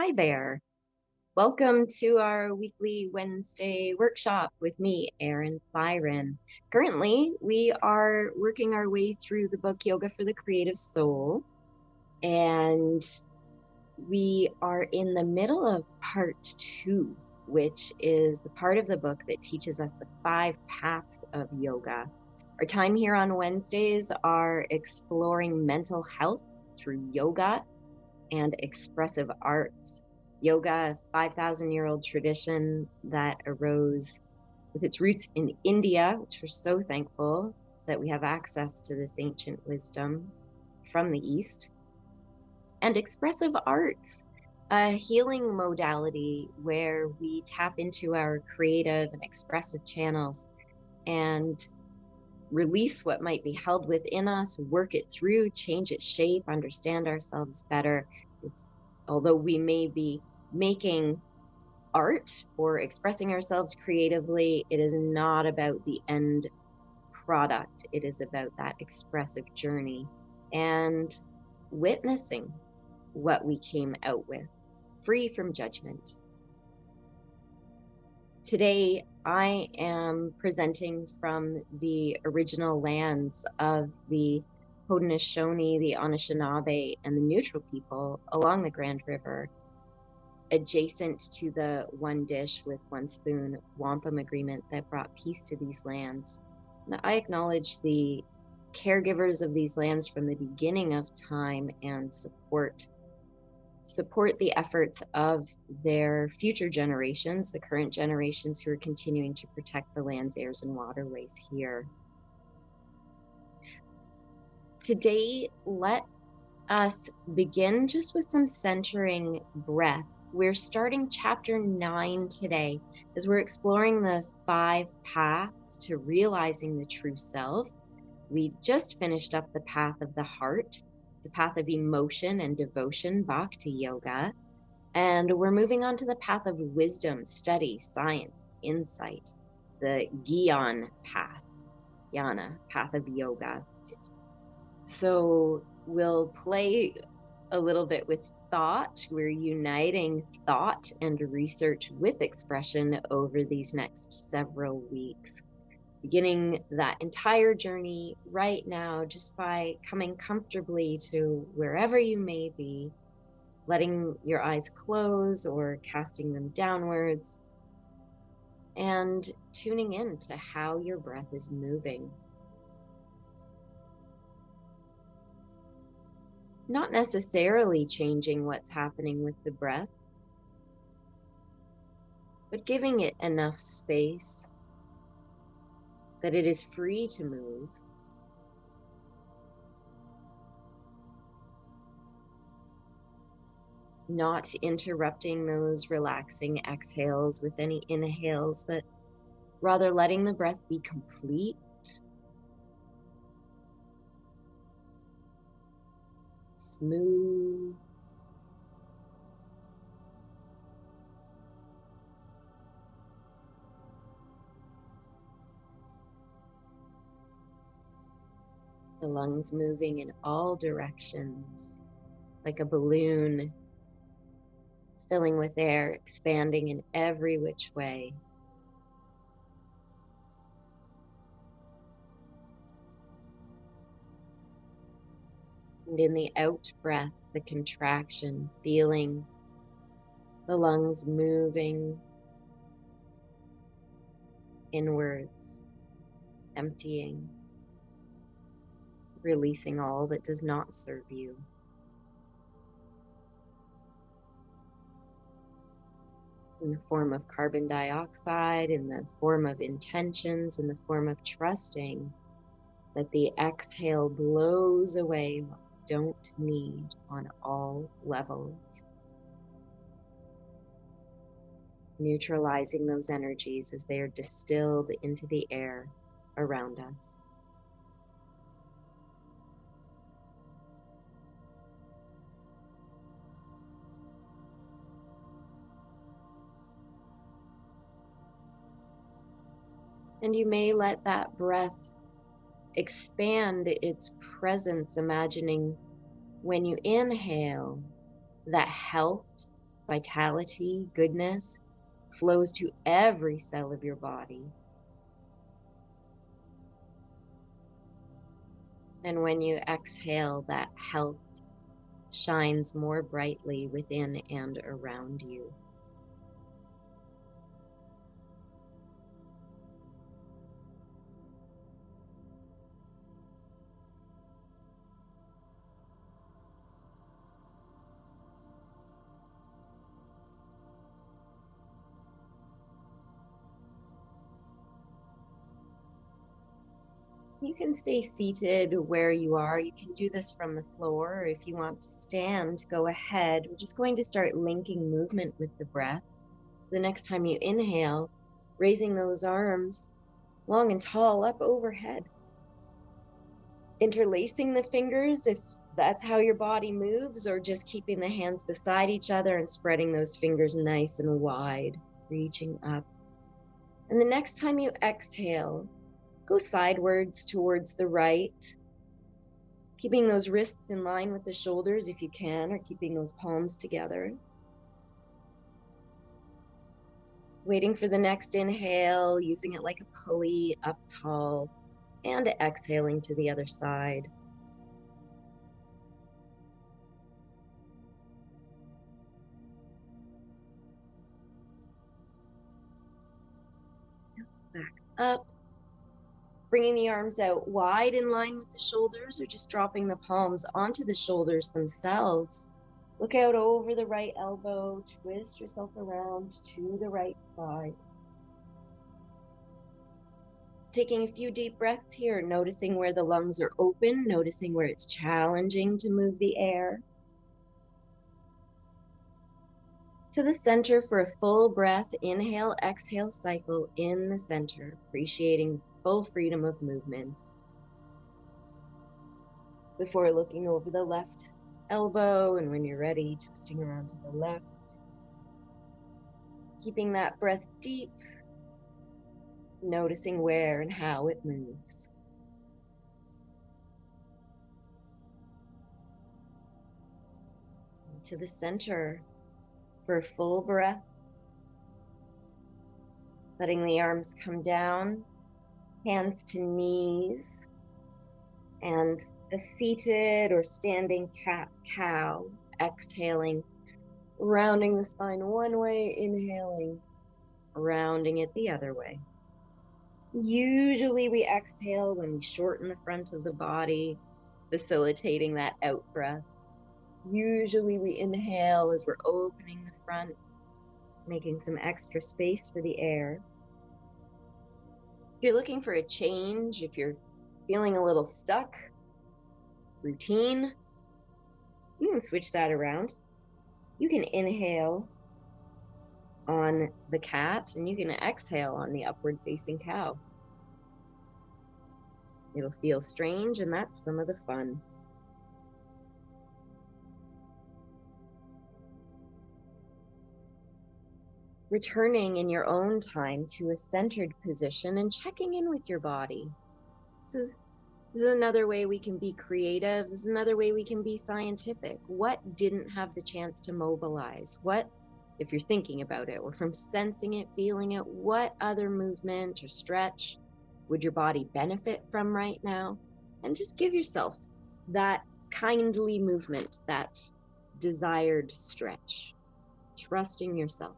Hi there. Welcome to our weekly Wednesday workshop with me, Erin Byron. Currently, we are working our way through the book Yoga for the Creative Soul, and we are in the middle of part 2, which is the part of the book that teaches us the 5 paths of yoga. Our time here on Wednesdays are exploring mental health through yoga and expressive arts. Yoga, a 5,000-year-old tradition that arose with its roots in India, which we're so thankful that we have access to this ancient wisdom from the East. And expressive arts, a healing modality where we tap into our creative and expressive channels and release what might be held within us, work it through, change its shape, understand ourselves better. Although we may be making art or expressing ourselves creatively, it is not about the end product. It is about that expressive journey and witnessing what we came out with, free from judgment. Today, I am presenting from the original lands of the Haudenosaunee, the Anishnawbe, and the neutral people along the Grand River, adjacent to the one dish with one spoon wampum agreement that brought peace to these lands. And I acknowledge the caregivers of these lands from the beginning of time and support the efforts of their future generations, the current generations who are continuing to protect the lands, airs, and waterways here. Today, let us begin just with some centering breath. We're starting chapter 9 today as we're exploring the 5 paths to realizing the true self. We just finished up the path of the heart, the path of emotion and devotion, bhakti yoga. And we're moving on to the path of wisdom, study, science, insight, the Gyan path, Jnana, path of yoga. So we'll play a little bit with thought. We're uniting thought and research with expression over these next several weeks. Beginning that entire journey right now, just by coming comfortably to wherever you may be, letting your eyes close or casting them downwards, and tuning in to how your breath is moving. Not necessarily changing what's happening with the breath, but giving it enough space that it is free to move. Not interrupting those relaxing exhales with any inhales, but rather letting the breath be complete, smooth, the lungs moving in all directions like a balloon, filling with air, expanding in every which way. And in the out breath, the contraction, feeling the lungs moving inwards, emptying, releasing all that does not serve you. In the form of carbon dioxide, in the form of intentions, in the form of trusting that the exhale blows away what we don't need on all levels. Neutralizing those energies as they are distilled into the air around us. And you may let that breath expand its presence, imagining when you inhale that health, vitality, goodness flows to every cell of your body. And when you exhale, that health shines more brightly within and around you. You can stay seated where you are. You can do this from the floor. If you want to stand, go ahead. We're just going to start linking movement with the breath. So the next time you inhale, raising those arms long and tall up overhead. Interlacing the fingers if that's how your body moves, or just keeping the hands beside each other and spreading those fingers nice and wide, reaching up. And the next time you exhale, go sidewards towards the right, keeping those wrists in line with the shoulders if you can, or keeping those palms together. Waiting for the next inhale, using it like a pulley up tall, and exhaling to the other side. Back up. Bringing the arms out wide in line with the shoulders, or just dropping the palms onto the shoulders themselves. Look out over the right elbow, twist yourself around to the right side. Taking a few deep breaths here, noticing where the lungs are open, noticing where it's challenging to move the air. To the center for a full breath, inhale, exhale cycle in the center, appreciating full freedom of movement. Before looking over the left elbow, and when you're ready, twisting around to the left. Keeping that breath deep, noticing where and how it moves. To the center for a full breath, letting the arms come down, hands to knees, and a seated or standing cat-cow, exhaling, rounding the spine one way, inhaling, rounding it the other way. Usually we exhale when we shorten the front of the body, facilitating that out breath. Usually we inhale as we're opening the front, making some extra space for the air. If you're looking for a change, if you're feeling a little stuck, routine, you can switch that around. You can inhale on the cat and you can exhale on the upward facing cow. It'll feel strange, and that's some of the fun. Returning in your own time to a centered position and checking in with your body. This is another way we can be creative. This is another way we can be scientific. What didn't have the chance to mobilize? What, if you're thinking about it, or from sensing it, feeling it, what other movement or stretch would your body benefit from right now? And just give yourself that kindly movement, that desired stretch, trusting yourself.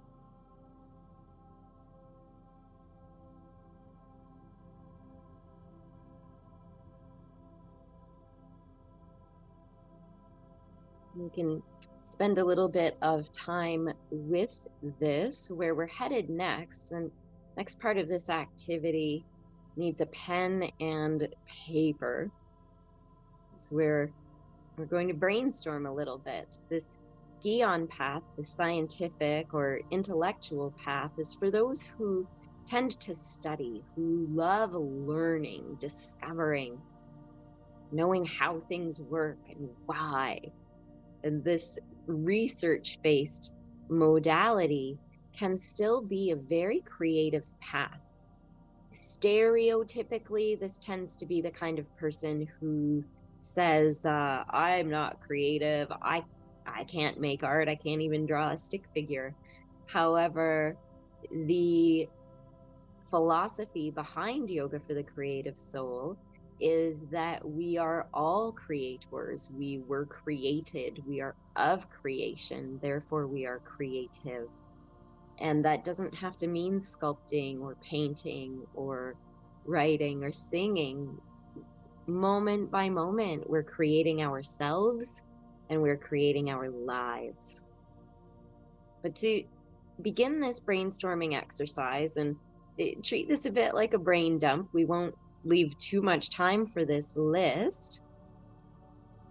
You can spend a little bit of time with this, where we're headed next. And next part of this activity needs a pen and paper. This is where we're going to brainstorm a little bit. This Guion path, the scientific or intellectual path, is for those who tend to study, who love learning, discovering, knowing how things work and why. And this research-based modality can still be a very creative path. Stereotypically, this tends to be the kind of person who says, I'm not creative, I I can't make art. I can't even draw a stick figure. However, the philosophy behind yoga for the creative soul is that we are all creators. We were created. We are of creation. Therefore, we are creative. And that doesn't have to mean sculpting or painting or writing or singing. Moment by moment, we're creating ourselves and we're creating our lives. But to begin this brainstorming exercise, and treat this a bit like a brain dump, we won't leave too much time for this list.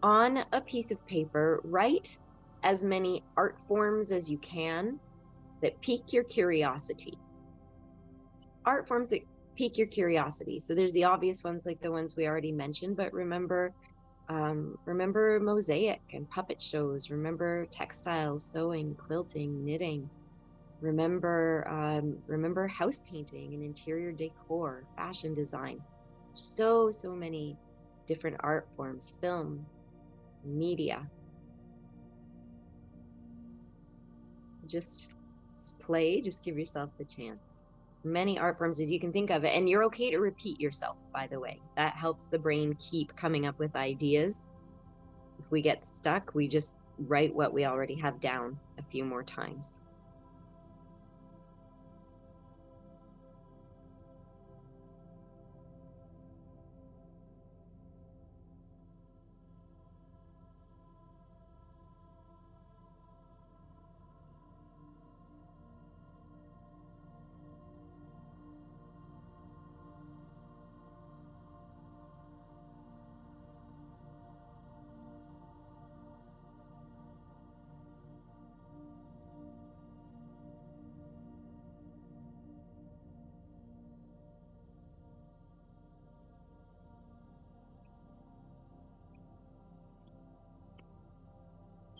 On a piece of paper, write as many art forms as you can that pique your curiosity. Art forms that pique your curiosity. So there's the obvious ones like the ones we already mentioned, but remember mosaic and puppet shows, remember textiles, sewing, quilting, knitting. Remember house painting and interior decor, fashion design. So many different art forms, film, media. Just play, just give yourself the chance. Many art forms as you can think of it, and you're okay to repeat yourself, by the way. That helps the brain keep coming up with ideas. If we get stuck, we just write what we already have down a few more times.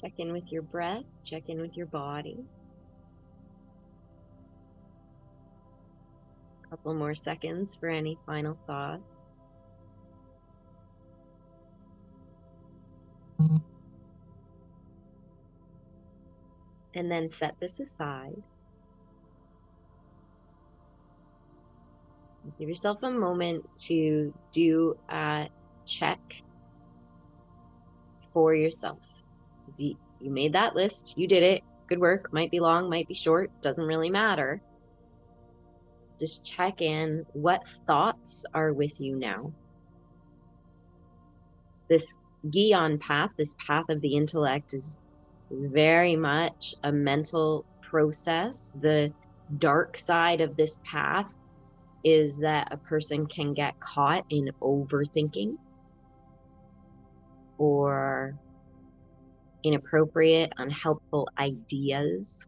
Check in with your breath, check in with your body. A couple more seconds for any final thoughts. And then set this aside. Give yourself a moment to do a check for yourself. You made that list, you did it, good work, might be long, might be short, doesn't really matter. Just check in, what thoughts are with you now? This Gion path, this path of the intellect is very much a mental process. The dark side of this path is that a person can get caught in overthinking or inappropriate, unhelpful ideas,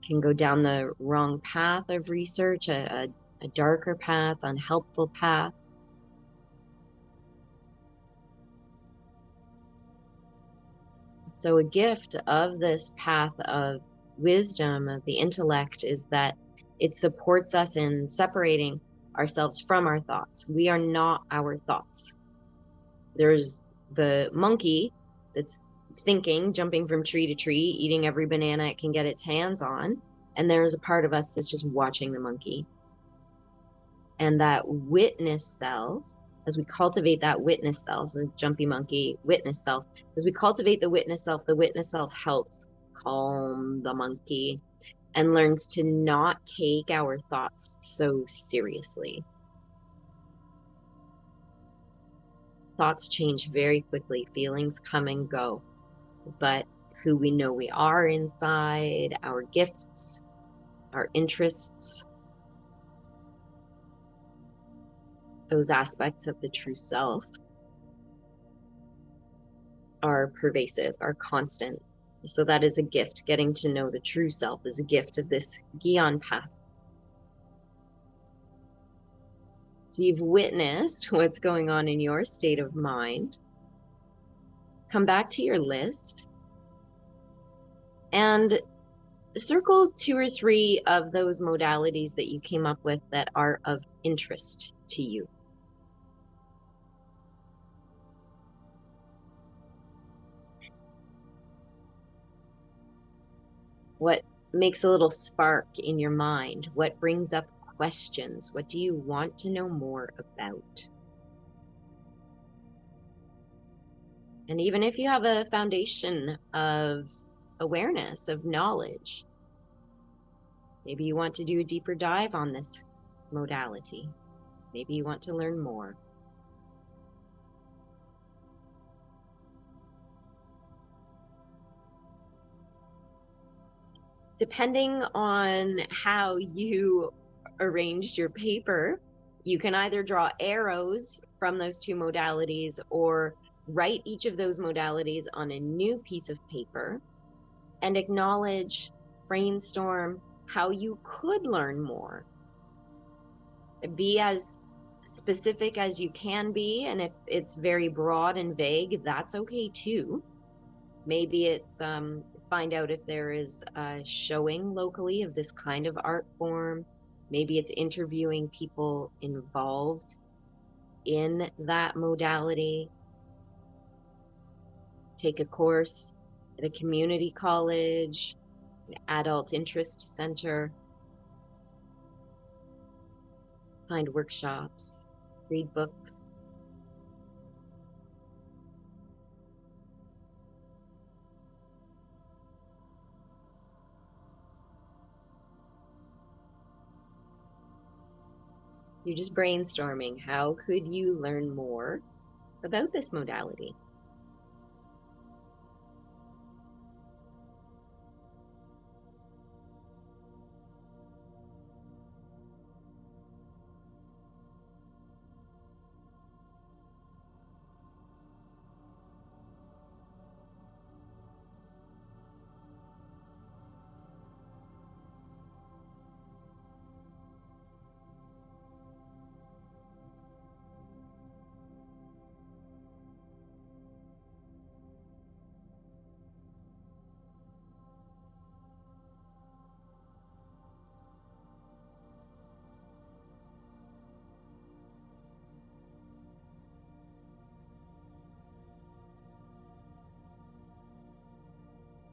can go down the wrong path of research, a darker path, unhelpful path. So a gift of this path of wisdom, of the intellect, is that it supports us in separating ourselves from our thoughts. We are not our thoughts. There's the monkey that's thinking, jumping from tree to tree, eating every banana it can get its hands on. And there's a part of us that's just watching the monkey. And that witness self, as we cultivate that witness self, the jumpy monkey witness self, as we cultivate the witness self helps calm the monkey and learns to not take our thoughts so seriously. Thoughts change very quickly, feelings come and go, but who we know we are inside, our gifts, our interests, those aspects of the true self are pervasive, are constant. So that is a gift. Getting to know the true self is a gift of this Gion path. So you've witnessed what's going on in your state of mind. Come back to your list and circle 2 or 3 of those modalities that you came up with that are of interest to you. What makes a little spark in your mind? What brings up questions? What do you want to know more about? And even if you have a foundation of awareness, of knowledge, maybe you want to do a deeper dive on this modality. Maybe you want to learn more. Depending on how you arranged your paper, you can either draw arrows from those two modalities or write each of those modalities on a new piece of paper and acknowledge, brainstorm how you could learn more. Be as specific as you can be, and if it's very broad and vague, that's okay too. Maybe it's find out if there is a showing locally of this kind of art form. Maybe it's interviewing people involved in that modality. Take a course at a community college, an adult interest center. Find workshops, read books. You're just brainstorming. How could you learn more about this modality?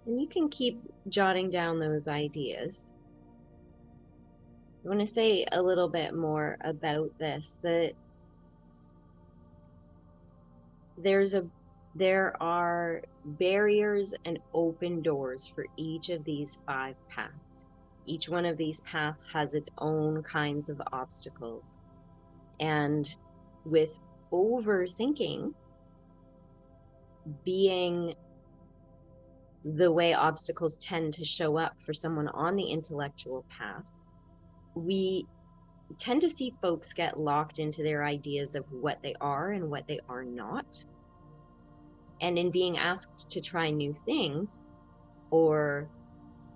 And you can keep jotting down those ideas. I want to say a little bit more about this, that there are barriers and open doors for each of these 5 paths. Each one of these paths has its own kinds of obstacles. And with overthinking being the way obstacles tend to show up for someone on the intellectual path, we tend to see folks get locked into their ideas of what they are and what they are not. And in being asked to try new things or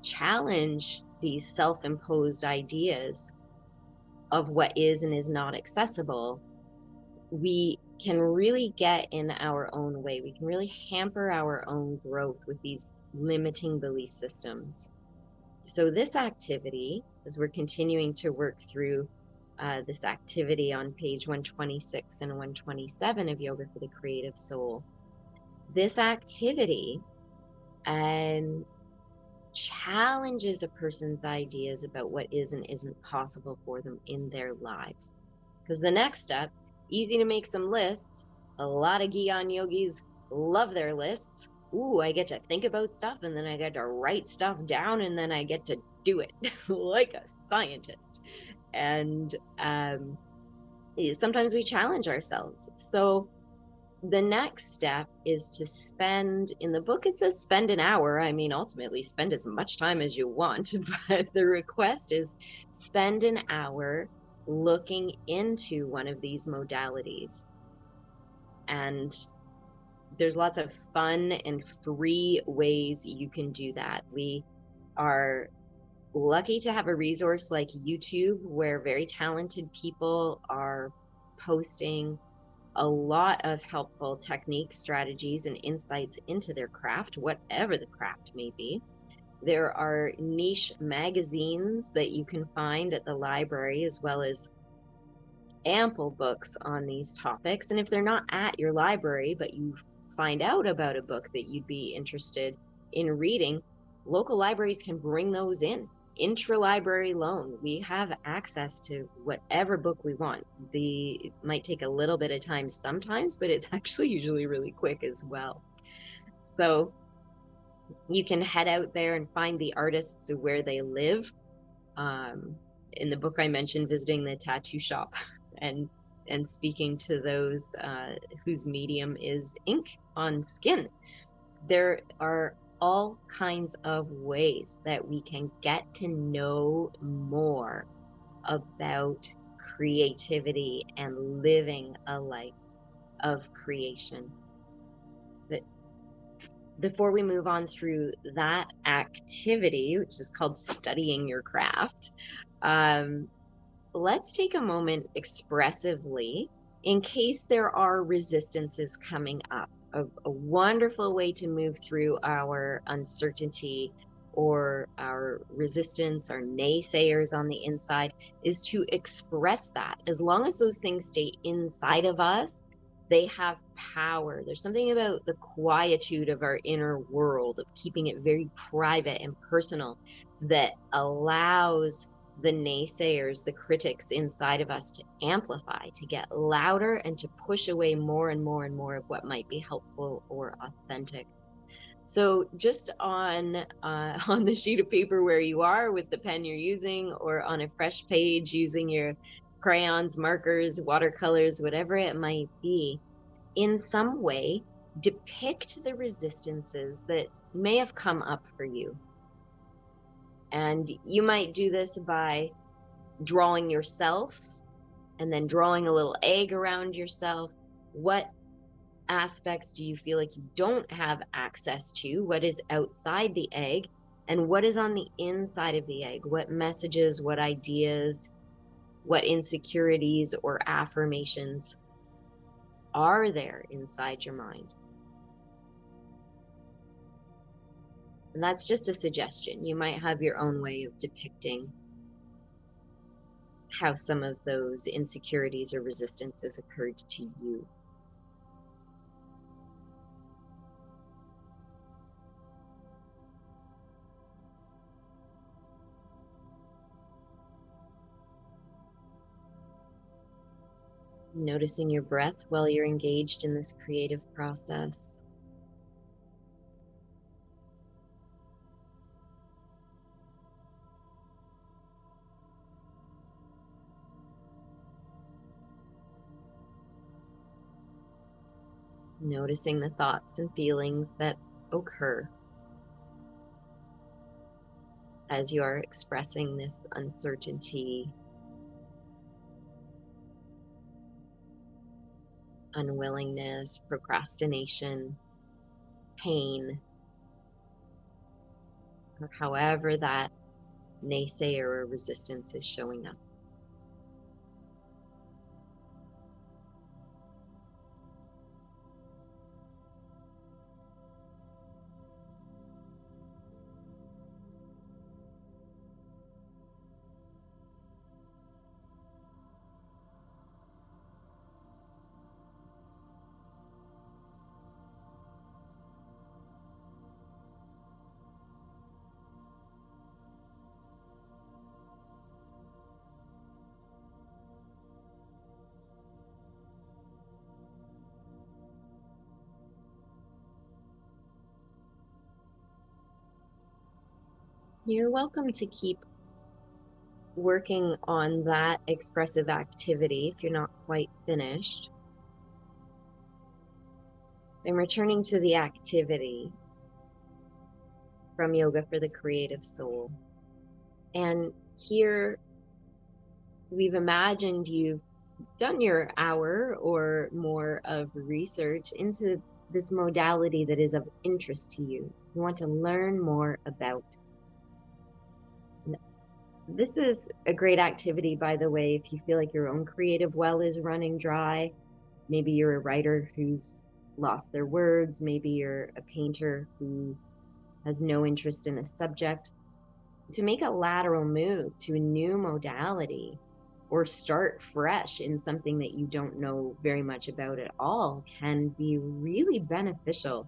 challenge these self-imposed ideas of what is and is not accessible, we can really get in our own way. We can really hamper our own growth with these limiting belief systems. So this activity, as we're continuing to work through this activity on page 126 and 127 of Yoga for the Creative Soul, this activity challenges a person's ideas about what is and isn't possible for them in their lives. Because the next step, easy to make some lists. A lot of Gyan yogis love their lists. Ooh, I get to think about stuff, and then I get to write stuff down, and then I get to do it like a scientist. And sometimes we challenge ourselves. So the next step is to spend, in the book it says spend an hour. I mean, ultimately spend as much time as you want, but the request is spend an hour looking into one of these modalities. And there's lots of fun and free ways you can do that. We are lucky to have a resource like YouTube, where very talented people are posting a lot of helpful techniques, strategies, and insights into their craft, whatever the craft may be. There are niche magazines that you can find at the library, as well as ample books on these topics. And if they're not at your library, but you find out about a book that you'd be interested in reading, local libraries can bring those in. Intra-library loan. We have access to whatever book we want. It might take a little bit of time sometimes, but it's actually usually really quick as well. So you can head out there and find the artists where they live. In the book I mentioned visiting the tattoo shop and speaking to those whose medium is ink on skin. There are all kinds of ways that we can get to know more about creativity and living a life of creation. But before we move on through that activity, which is called studying your craft, let's take a moment expressively in case there are resistances coming up. A wonderful way to move through our uncertainty or our resistance, our naysayers on the inside, is to express that. As long as those things stay inside of us, they have power. There's something about the quietude of our inner world, of keeping it very private and personal, that allows the naysayers, the critics inside of us to amplify, to get louder, and to push away more and more and more of what might be helpful or authentic. So just on the sheet of paper where you are with the pen you're using, or on a fresh page using your crayons, markers, watercolors, whatever it might be, in some way depict the resistances that may have come up for you. And you might do this by drawing yourself and then drawing a little egg around yourself. What aspects do you feel like you don't have access to? What is outside the egg? And what is on the inside of the egg? What messages, what ideas, what insecurities or affirmations are there inside your mind? And that's just a suggestion. You might have your own way of depicting how some of those insecurities or resistances occurred to you. Noticing your breath while you're engaged in this creative process. Noticing the thoughts and feelings that occur as you are expressing this uncertainty, unwillingness, procrastination, pain, or however that naysayer or resistance is showing up. You're welcome to keep working on that expressive activity if you're not quite finished. I'm returning to the activity from Yoga for the Creative Soul. And here we've imagined you've done your hour or more of research into this modality that is of interest to you. You want to learn more about. This is a great activity, by the way, if you feel like your own creative well is running dry. Maybe you're a writer who's lost their words. Maybe you're a painter who has no interest in a subject. To make a lateral move to a new modality or start fresh in something that you don't know very much about at all can be really beneficial.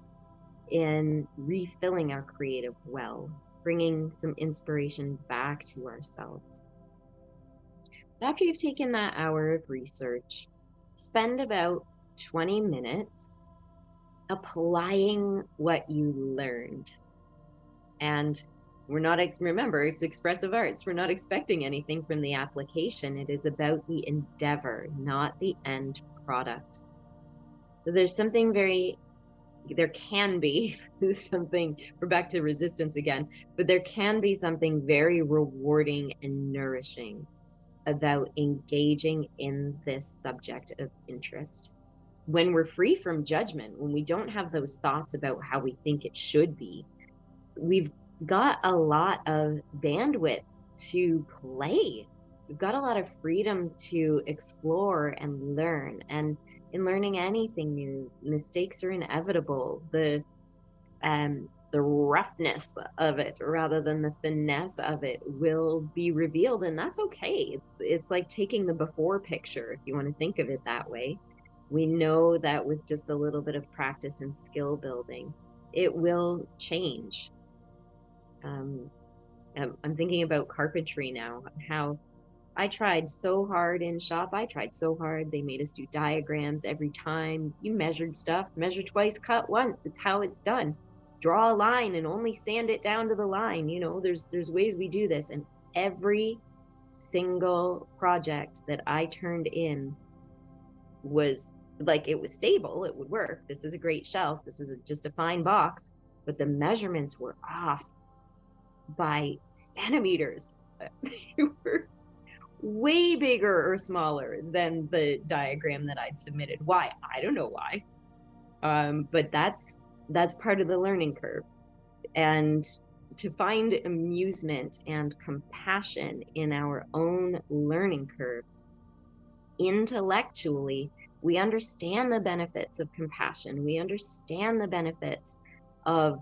in refilling our creative well, bringing some inspiration back to ourselves. After you've taken that hour of research, spend about 20 minutes applying what you learned. And remember, it's expressive arts. We're not expecting anything from the application. It is about the endeavor, not the end product. So there can be something, we're back to resistance again, but there can be something very rewarding and nourishing about engaging in this subject of interest. When we're free from judgment, when we don't have those thoughts about how we think it should be, we've got a lot of bandwidth to play. We've got a lot of freedom to explore and learn. And in learning anything new, mistakes are inevitable. The roughness of it rather than the finesse of it will be revealed, and that's okay. It's like taking the before picture, if you want to think of it that way. We know that with just a little bit of practice and skill building, it will change. I'm thinking about carpentry now, how I tried so hard in shop. I tried so hard. They made us do diagrams every time. You measured stuff, measure twice, cut once. It's how it's done. Draw a line and only sand it down to the line. You know, there's ways we do this. And every single project that I turned in was like, it was stable, it would work. This is a great shelf. This is just a fine box. But the measurements were off by centimeters. They were way bigger or smaller than the diagram that I'd submitted. Why? I don't know why. But that's part of the learning curve. And to find amusement and compassion in our own learning curve, intellectually, we understand the benefits of compassion. We understand the benefits of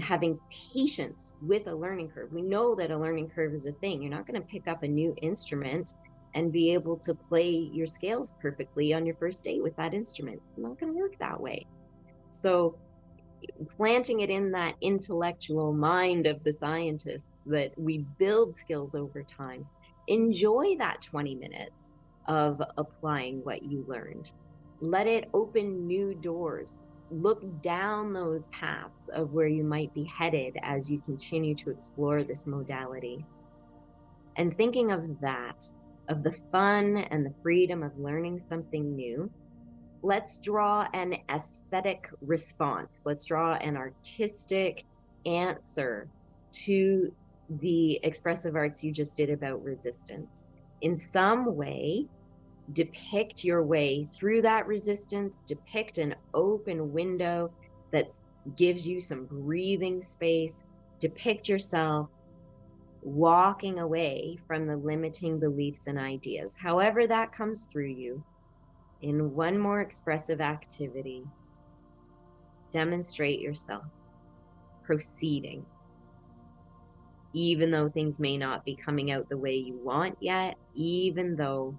having patience with a learning curve. We know that a learning curve is a thing. You're not going to pick up a new instrument and be able to play your scales perfectly on your first day with that instrument. It's not going to work that way. So planting it in that intellectual mind of the scientists that we build skills over time. Enjoy that 20 minutes of applying what you learned. Let it open new doors. Look down those paths of where you might be headed as you continue to explore this modality. And thinking of that, of the fun and the freedom of learning something new, let's draw an aesthetic response. Let's draw an artistic answer to the expressive arts you just did about resistance. In some way, depict your way through that resistance, depict an open window that gives you some breathing space, depict yourself walking away from the limiting beliefs and ideas. However that comes through you, in one more expressive activity, demonstrate yourself proceeding. Even though things may not be coming out the way you want yet, even though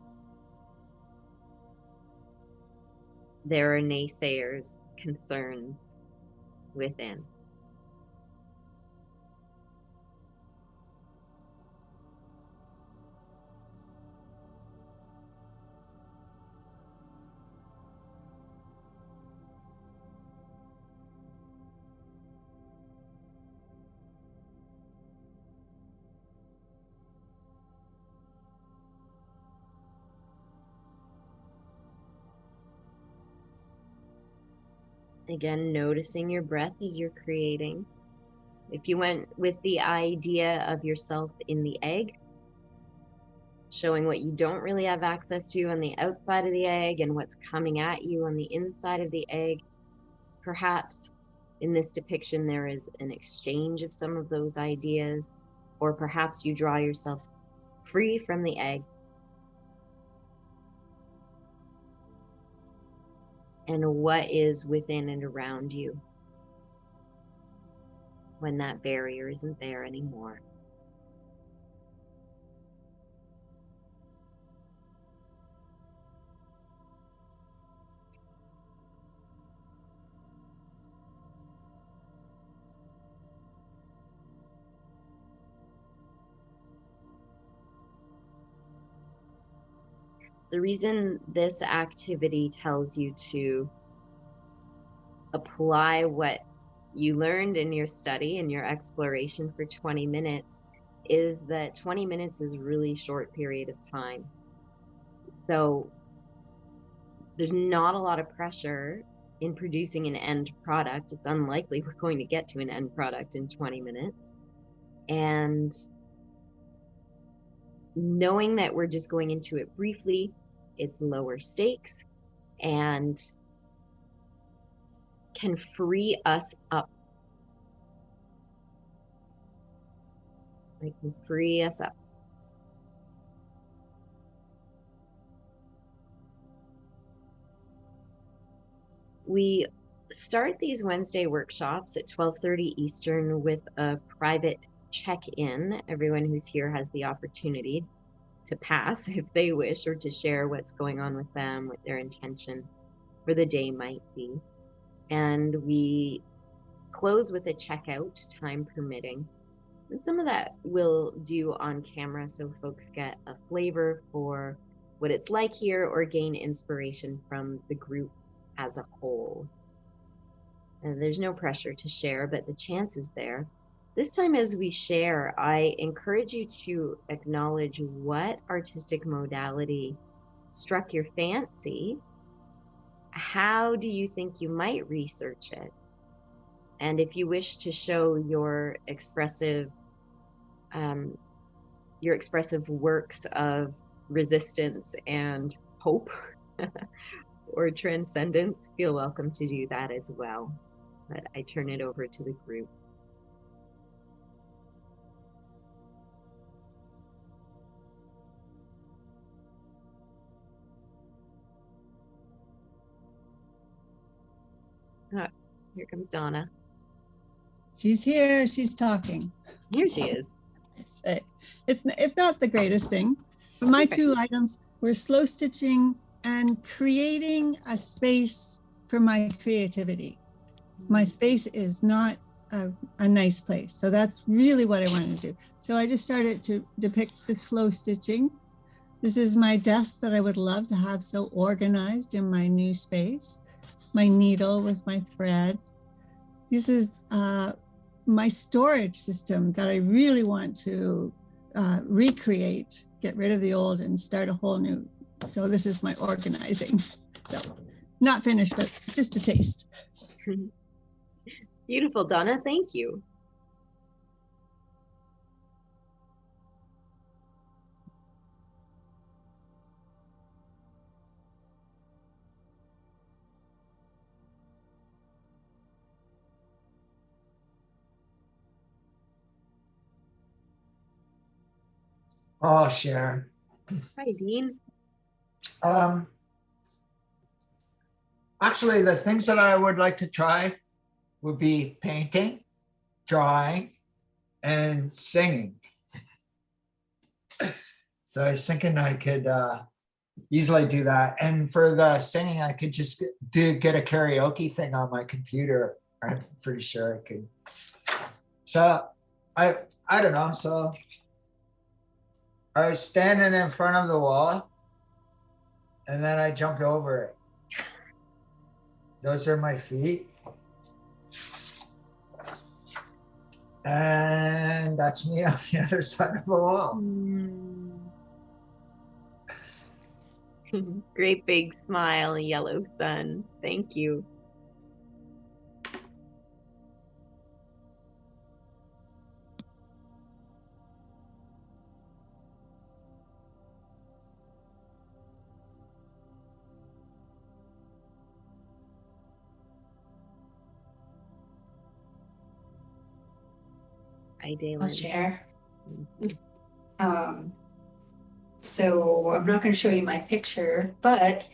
there are naysayers, concerns within. Again, noticing your breath as you're creating. If you went with the idea of yourself in the egg, showing what you don't really have access to on the outside of the egg and what's coming at you on the inside of the egg, perhaps in this depiction there is an exchange of some of those ideas, or perhaps you draw yourself free from the egg and what is within and around you when that barrier isn't there anymore. The reason this activity tells you to apply what you learned in your study and your exploration for 20 minutes is that 20 minutes is a really short period of time. So there's not a lot of pressure in producing an end product. It's unlikely we're going to get to an end product in 20 minutes. And knowing that we're just going into it briefly, it's lower stakes and can free us up. It can free us up. We start these Wednesday workshops at 12:30 Eastern with a private check-in. Everyone who's here has the opportunity to pass if they wish, or to share what's going on with them, what their intention for the day might be. And we close with a checkout, time permitting. Some of that we'll do on camera so folks get a flavor for what it's like here or gain inspiration from the group as a whole. And there's no pressure to share, but the chance is there. This time as we share, I encourage you to acknowledge what artistic modality struck your fancy. How do you think you might research it? And if you wish to show your expressive works of resistance and hope or transcendence, feel welcome to do that as well. But I turn it over to the group. Here comes Donna. She's here, she's talking. Here she is. It's not the greatest thing, but my two items were slow stitching and creating a space for my creativity. My space is not a nice place, so that's really what I wanted to do. So I just started to depict the slow stitching. This is my desk that I would love to have so organized in my new space. My needle with my thread. This is my storage system that I really want to recreate, get rid of the old and start a whole new. So this is my organizing. So not finished, but just a taste. Beautiful, Donna, thank you. Oh, Sharon. Hi, Dean. Actually, the things that I would like to try would be painting, drawing, and singing. So I was thinking I could easily do that. And for the singing, I could just get a karaoke thing on my computer. I'm pretty sure I could. So I don't know. So I was standing in front of the wall and then I jumped over it. Those are my feet. And that's me on the other side of the wall. Great big smile, yellow sun. Thank you. I'll share. So I'm not going to show you my picture, but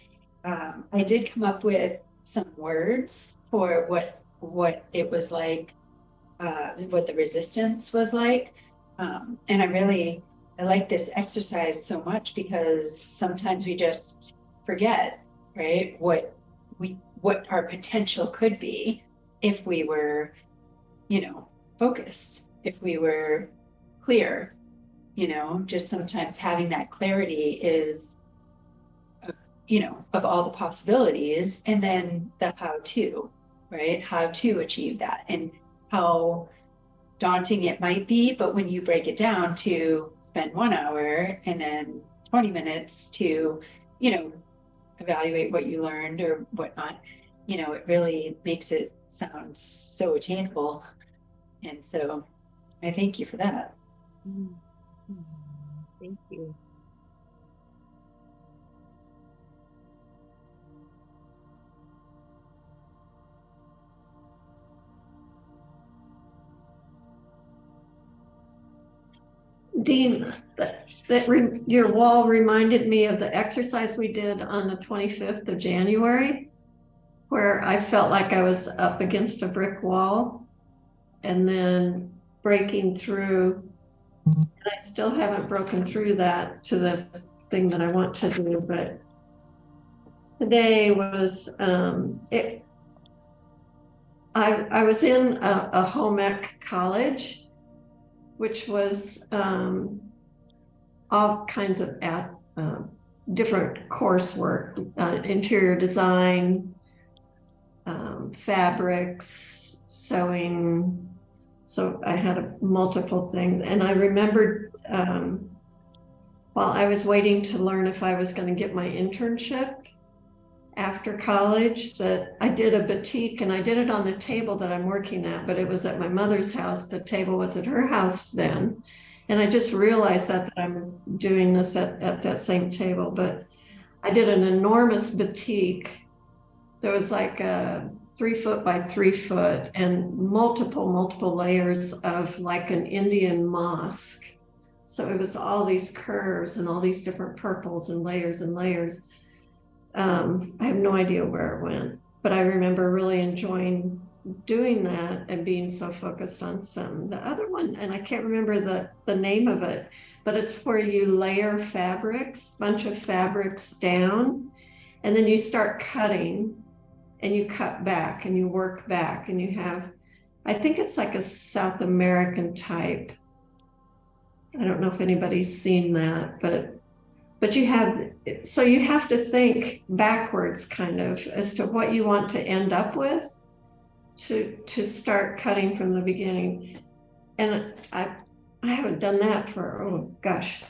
I did come up with some words for what it was like, what the resistance was like. And I like this exercise so much because sometimes we just forget, right? What our potential could be if we were, focused, if we were clear, just sometimes having that clarity is of all the possibilities, and then the how to, right? How to achieve that, and how daunting it might be, but when you break it down to spend 1 hour and then 20 minutes to, evaluate what you learned or whatnot, it really makes it sound so attainable. And so I thank you for that. Mm. Thank you. Dean, your wall reminded me of the exercise we did on the 25th of January, where I felt like I was up against a brick wall and then breaking through. And I still haven't broken through that to the thing that I want to do, but today was, I was in a home ec college, which was all kinds of different coursework, interior design, fabrics, sewing. So I had multiple things. And I remembered while I was waiting to learn if I was going to get my internship after college, that I did a batik, and I did it on the table that I'm working at, but it was at my mother's house. The table was at her house then. And I just realized that I'm doing this at that same table, but I did an enormous batik. There was like a 3 foot by 3 foot and multiple layers of like an Indian mosque. So it was all these curves and all these different purples and layers and layers. I have no idea where it went, but I remember really enjoying doing that and being so focused on some. The other one, and I can't remember the name of it, but it's where you layer fabrics, bunch of fabrics down, and then you start cutting, and you cut back and you work back, and you have, I think it's like a South American type. I don't know if anybody's seen that, but you have, so you have to think backwards kind of as to what you want to end up with to start cutting from the beginning. And I haven't done that for, oh gosh,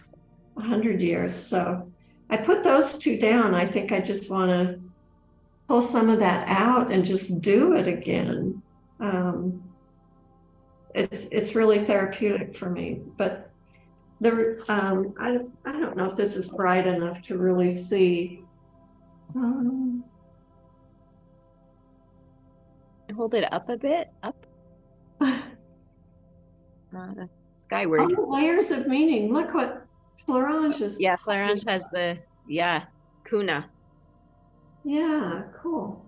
100 years. So I put those two down. I think I just want to pull some of that out and just do it again. It's really therapeutic for me, but I don't know if this is bright enough to really see. Hold it up a bit, up. Skyward. Oh, layers of meaning. Look what Florence is. Yeah, Florence has the, kuna. Yeah, cool.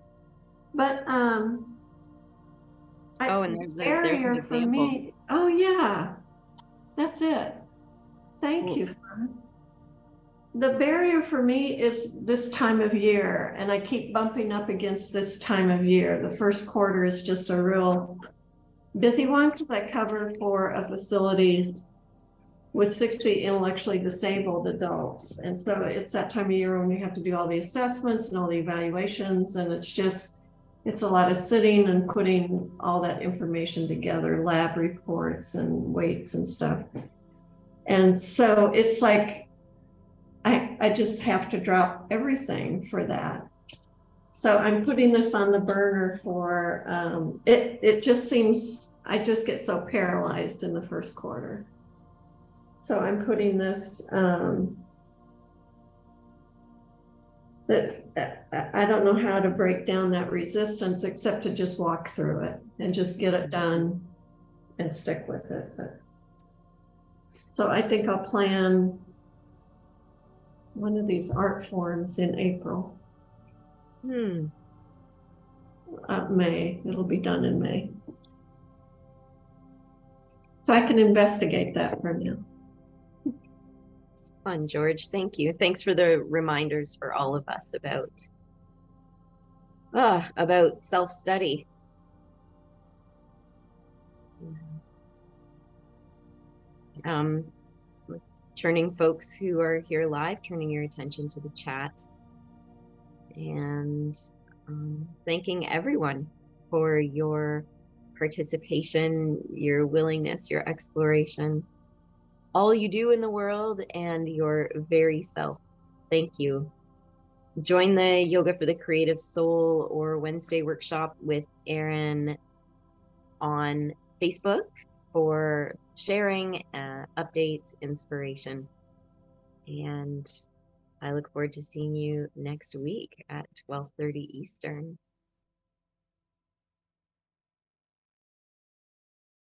But and there's barrier for me. Oh yeah, that's it. Thank you. The barrier for me is this time of year, and I keep bumping up against this time of year. The first quarter is just a real busy one because I cover for a facility with 60 intellectually disabled adults. And so it's that time of year when you have to do all the assessments and all the evaluations, and it's a lot of sitting and putting all that information together, lab reports and weights and stuff. And so it's like, I just have to drop everything for that. So I'm putting this on the burner for, it just seems, I just get so paralyzed in the first quarter. So I'm putting this, that I don't know how to break down that resistance except to just walk through it and just get it done and stick with it. But, so I think I'll plan one of these art forms in April. May, it'll be done in May. So I can investigate that for now. Fun, George. Thank you. Thanks for the reminders for all of us about self-study. Turning folks who are here live, turning your attention to the chat. and thanking everyone for your participation, your willingness, your exploration, all you do in the world, and your very self. Thank you. Join the Yoga for the Creative Soul or Wednesday workshop with Erin on Facebook for sharing updates, inspiration. And I look forward to seeing you next week at 12:30 Eastern.